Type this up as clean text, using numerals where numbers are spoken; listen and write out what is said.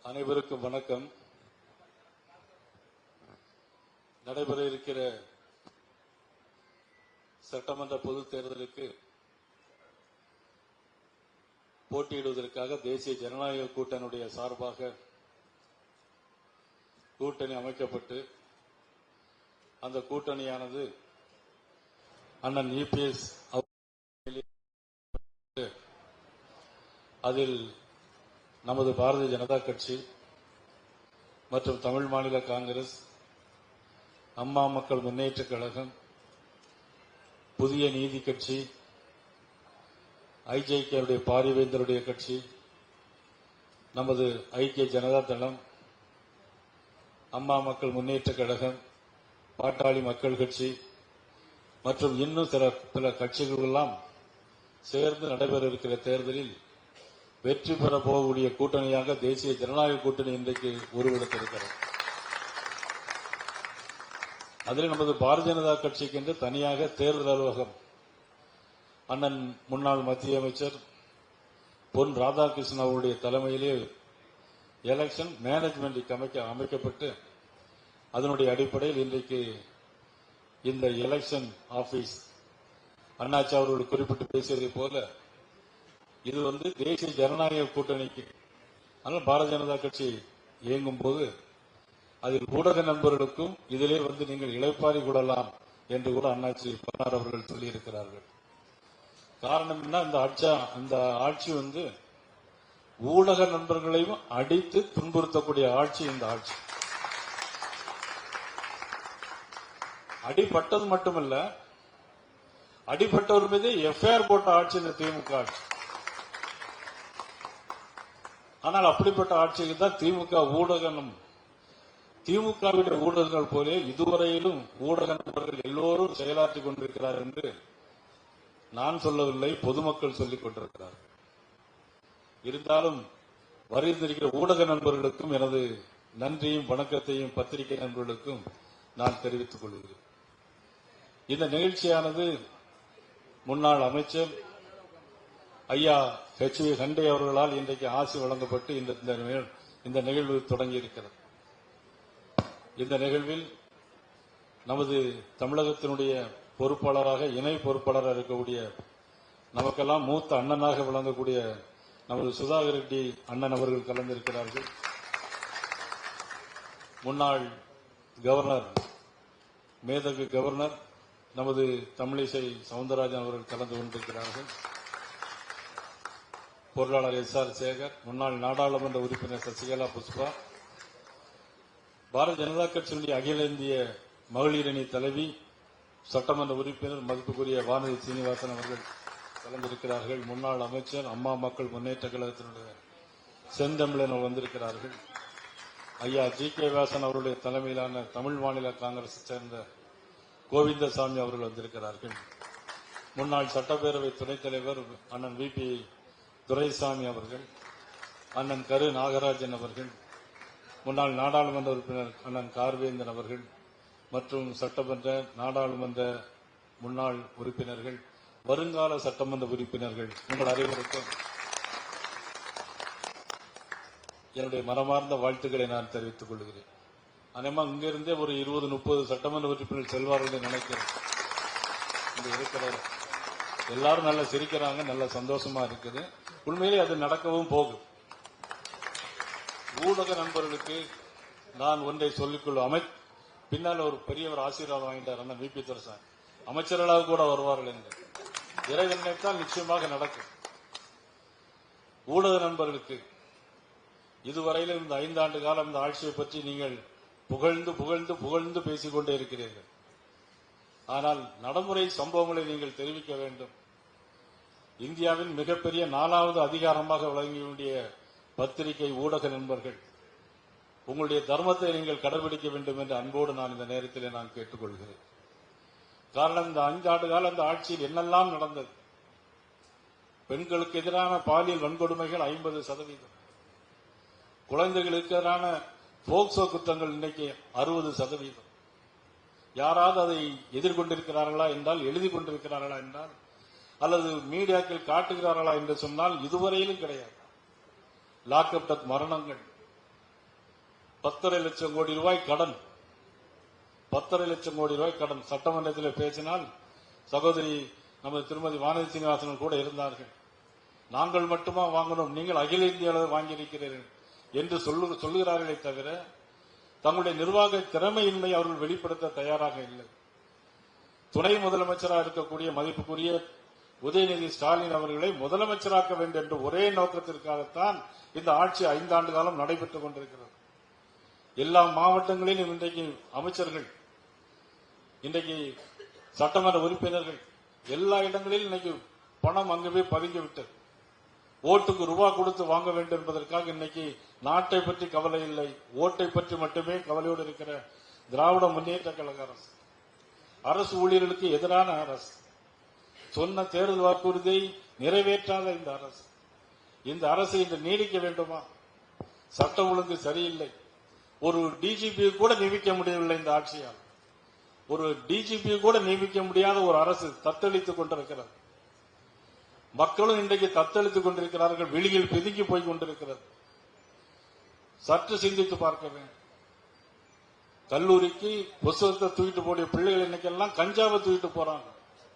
அனைவருக்கும் வணக்கம். நடைபெற இருக்கிற சட்டமன்ற பொதுத் தேர்தலுக்கு போட்டியிடுவதற்காக தேசிய ஜனநாயக கூட்டணியுடைய சார்பாக கூட்டணி அமைக்கப்பட்டு அந்த கூட்டணியானது அண்ணன் EPS அதில் நமது பாரதிய ஜனதா கட்சி மற்றும் தமிழ் மாநில காங்கிரஸ், அம்மா மக்கள் முன்னேற்றக் கழகம், புதிய நீதி கட்சி, ஐஜேகேவுடைய பாரிவேந்தருடைய கட்சி, நமது ஐக்கிய ஜனதா தளம், அம்மா மக்கள் முன்னேற்றக் கழகம், பாட்டாளி மக்கள் கட்சி மற்றும் இன்னும் சில கட்சிகள் எல்லாம் சேர்ந்து நடைபெற இருக்கிற தேர்தலில் வெற்றி பெற போகக்கூடிய கூட்டணியாக தேசிய ஜனநாயக கூட்டணி இன்றைக்கு உருவெடுத்திருக்கிறது. அதில் நமது பாரதிய ஜனதா கட்சிக்கு என்று தனியாக தேர்தல் அலுவலகம் அண்ணன் முன்னாள் மத்திய அமைச்சர் பொன் ராதாகிருஷ்ணன் அவருடைய தலைமையிலே எலெக்ஷன் மேனேஜ்மெண்ட் அமைக்கப்பட்டு அதனுடைய அடிப்படையில் இன்றைக்கு இந்த எலெக்ஷன் ஆபீஸ் அண்ணாச்சி அவர்கள் குறிப்பிட்டு பேசியதை போல இது தேசிய ஜனநாயக கூட்டணிக்கு, ஆனால் பாரதிய ஜனதா கட்சி இயங்கும் போது அதில் ஊடக நண்பர்களுக்கும் இதிலே நீங்கள் இளைப்பாறி கொள்ளலாம் என்று கூட அண்ணாச்சி பொன்னார் அவர்கள் சொல்லியிருக்கிறார்கள். காரணம் என்ன, இந்த ஆட்சி ஊடக நண்பர்களையும் அடித்து துன்புறுத்தக்கூடிய ஆட்சி இந்த ஆட்சி. அடிபட்டது மட்டுமல்ல, அடிபட்டவர் மீது எஃப்ஐஆர் போட்ட ஆட்சி இந்த திமுக ஆட்சி. ஆனால் அப்படிப்பட்ட ஆட்சிக்கு தான் திமுகவுடைய ஊடகங்கள் போலே இதுவரையிலும் ஊடக நண்பர்கள் எல்லோரும் செயலாற்றிக் கொண்டிருக்கிறார் என்று நான் சொல்லவில்லை, பொதுமக்கள் சொல்லிக் கொண்டிருக்கிறார்கள். இருந்தாலும் வருகின்ற ஊடக நண்பர்களுக்கும் எனது நன்றியும் வணக்கத்தையும் பத்திரிகை நண்பர்களுக்கும் நான் தெரிவித்துக் கொள்கிறேன். இந்த நிகழ்ச்சியானது முன்னாள் அமைச்சர் ஐயா HV கண்டே அவர்களால் இன்றைக்கு ஆசி வழங்கப்பட்டு இந்த நிகழ்வு தொடங்கி இருக்கிறது. இந்த நிகழ்வில் நமது தமிழகத்தினுடைய பொறுப்பாளராக, இணை பொறுப்பாளராக இருக்கக்கூடிய, நமக்கெல்லாம் மூத்த அண்ணனாக விளங்கக்கூடிய நமது சுதாகர் ரெட்டி அண்ணன் அவர்கள் கலந்திருக்கிறார்கள். முன்னாள் கவர்னர், மேதகு கவர்னர் நமது தமிழிசை சவுந்தரராஜன் அவர்கள் கலந்து கொண்டிருக்கிறார்கள். பொருளாளர் SR சேகர், முன்னாள் நாடாளுமன்ற உறுப்பினர் சசிகலா புஷ்பா, பாரதிய ஜனதா கட்சியினுடைய அகில இந்திய மகளிர் அணி தலைவி, சட்டமன்ற உறுப்பினர் மதிப்புக்குரிய வானதி சீனிவாசன் அவர்கள் கலந்திருக்கிறார்கள். முன்னாள் அமைச்சர், அம்மா மக்கள் முன்னேற்ற கழகத்தினுடைய செந்தமிழன் வந்திருக்கிறார்கள். ஐயா GK வாசன் அவருடைய தலைமையிலான தமிழ் மாநில காங்கிரஸ் சேர்ந்த கோவிந்தசாமி அவர்கள் வந்திருக்கிறார்கள். முன்னாள் சட்டப்பேரவை துணைத் தலைவர் அண்ணன் VP துரைசாமி அவர்கள், அண்ணன் கரு நாகராஜன் அவர்கள், முன்னாள் நாடாளுமன்ற உறுப்பினர் அண்ணன் கார்வேந்தன் அவர்கள் மற்றும் சட்டமன்ற, நாடாளுமன்ற முன்னாள் உறுப்பினர்கள், வருங்கால சட்டமன்ற உறுப்பினர்கள், உங்கள் அனைவருக்கும் என்னுடைய மனமார்ந்த வாழ்த்துக்களை நான் தெரிவித்துக் கொள்கிறேன். அதேமா இங்கிருந்தே ஒரு 20-30 சட்டமன்ற உறுப்பினர்கள் செல்வார்கள் நினைக்கிறேன். இங்க இருக்கிற எல்லாரும் நல்லா சிரிக்கிறாங்க, நல்ல சந்தோஷமா இருக்குது. உண்மையிலே அது நடக்கவும் போகும். ஊடக நண்பர்களுக்கு நான் ஒன்றை சொல்லிக்கொள்ள, பின்னால் ஒரு பெரியவர் ஆசீர்வாதம் வாங்கிட்டார் அண்ணன் VP துரைசாமி, அமைச்சர்களாக கூட வருவார்கள் என்று இறைவன் நினைத்தால் நிச்சயமாக நடக்கும். ஊடக நண்பர்களுக்கு இதுவரையிலும் இந்த 5 ஆண்டு காலம் இந்த ஆட்சியை பற்றி நீங்கள் புகழ்ந்து புகழ்ந்து புகழ்ந்து பேசிக்கொண்டே இருக்கிறீர்கள். ஆனால் நடைமுறை சம்பவங்களை நீங்கள் தெரிவிக்க வேண்டும். இந்தியாவின் மிகப்பெரிய 4வது அதிகாரமாக விளங்கிய பத்திரிகை ஊடக நண்பர்கள், உங்களுடைய தர்மத்தை நீங்கள் கடைபிடிக்க வேண்டும் என்று அன்போடு நான் இந்த நேரத்தில் நான் கேட்டுக்கொள்கிறேன். காரணம், இந்த 5 ஆண்டு கால இந்த ஆட்சியில் என்னெல்லாம் நடந்தது. பெண்களுக்கு எதிரான பாலியல் வன்கொடுமைகள் 50%, குழந்தைகளுக்கு எதிரான போக்சோ குற்றங்கள் இன்னைக்கு 60%. யாராவது அதை எதிர்கொண்டிருக்கிறார்களா என்றால், எழுதி கொண்டிருக்கிறார்களா என்றால், அல்லது மீடியாக்கள் காட்டுகிறார்களா என்று சொன்னால் இதுவரையிலும் கிடையாது. லாக்அப் டெத் மரணங்கள் 10.5 லட்சம் கோடி ரூபாய் கடன், 10.5 லட்சம் கோடி ரூபாய் கடன். சட்டமன்றத்தில் பேசினால் சகோதரி நமது திருமதி வானதி சீனிவாசன் கூட இருந்தார்கள். நாங்கள் மட்டுமா வாங்கணும், நீங்கள் அகில இந்திய அளவில் வாங்கியிருக்கிறீர்கள் என்று சொல்லுகிறார்களே தவிர தங்களுடைய நிர்வாக திறமையின்மை அவர்கள் வெளிப்படுத்த தயாராக இல்லை. துணை முதலமைச்சராக இருக்கக்கூடிய மதிப்புக்குரிய உதயநிதி ஸ்டாலின் அவர்களை முதலமைச்சராக்க வேண்டும் என்ற ஒரே நோக்கத்திற்காகத்தான் இந்த ஆட்சி 5 ஆண்டு காலம் நடைபெற்றுக் கொண்டிருக்கிறது. எல்லா மாவட்டங்களிலும் இன்றைக்கு அமைச்சர்கள், இன்றைக்கு சட்டமன்ற உறுப்பினர்கள், எல்லா இடங்களிலும் இன்னைக்கு பணம் அங்கவே பதுங்கிவிட்டது. ஓட்டுக்கு ரூபாய் கொடுத்து வாங்க வேண்டும் என்பதற்காக இன்னைக்கு நாட்டை பற்றி கவலை இல்லை, ஓட்டை பற்றி மட்டுமே கவலையோடு இருக்கிற திராவிட முன்னேற்ற கழக அரசு, அரசு ஊழியர்களுக்கு எதிரான அரசு, சொன்ன தேர்தல் வாக்குறுதியை நிறைவேற்றாத இந்த அரசு இன்று நீடிக்க வேண்டுமா? சட்டம் ஒழுங்கு சரியில்லை. ஒரு டிஜிபி கூட நியமிக்க முடியவில்லை இந்த ஆட்சியால். ஒரு டிஜிபி கூட நியமிக்க முடியாத ஒரு அரசு தத்தளித்துக் கொண்டிருக்கிறது. மக்களும் இன்றைக்கு தத்தளித்துக் கொண்டிருக்கிறார்கள், வெளியில் பிதுங்கி போய் கொண்டிருக்கிறது. சற்று சிந்தித்து பார்க்க வேண்டும். கல்லூரிக்கு புத்தகத்தை தூக்கிட்டு போடிய பிள்ளைகள் இன்னைக்கெல்லாம் கஞ்சாவை தூக்கிட்டு போறாங்க.